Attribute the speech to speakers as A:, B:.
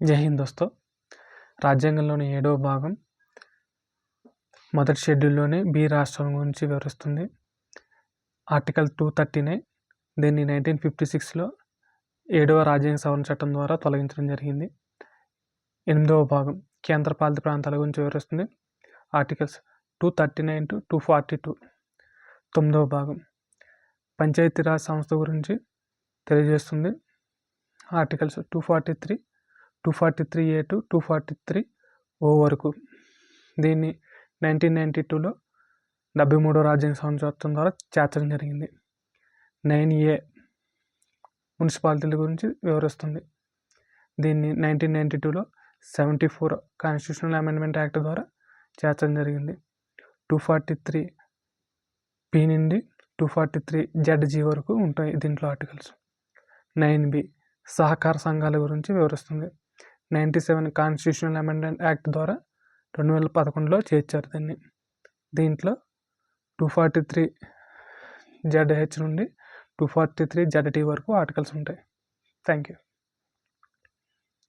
A: జై హింద్ దోస్తో. రాజ్యాంగంలోని 7వ భాగం మొదటి షెడ్యూల్లోని బి రాష్ట్రం గురించి వివరిస్తుంది. ఆర్టికల్ 239 దీన్ని 1956లో 7వ రాజ్యాంగ సవరణ చట్టం ద్వారా తొలగించడం జరిగింది. 8వ భాగం కేంద్రపాలిత ప్రాంతాల గురించి వివరిస్తుంది. Articles 239 to 242. 9వ భాగం పంచాయతీరాజ్ సంస్థ గురించి తెలియజేస్తుంది. ఆర్టికల్స్ 243, 243A to 243O వరకు. దీన్ని 1992లో 73వ రాజ్యాంగ సవరణ చట్టం ద్వారా చేర్చడం జరిగింది. 9A మున్సిపాలిటీల గురించి వివరిస్తుంది. దీన్ని 1992లో 74 కాన్స్టిట్యూషనల్ అమెండ్మెంట్ యాక్ట్ ద్వారా చేర్చడం జరిగింది. 243P నుండి 243ZG వరకు ఉంటాయి దీంట్లో ఆర్టికల్స్. 9B సహకార సంఘాల గురించి వివరిస్తుంది. 97 కాన్స్టిట్యూషనల్ అమెండ్మెంట్ యాక్ట్ ద్వారా 2011లో చేర్చారు దీన్ని. దీంట్లో 243ZH నుండి 243ZT వరకు ఆర్టికల్స్ ఉంటాయి. Thank you.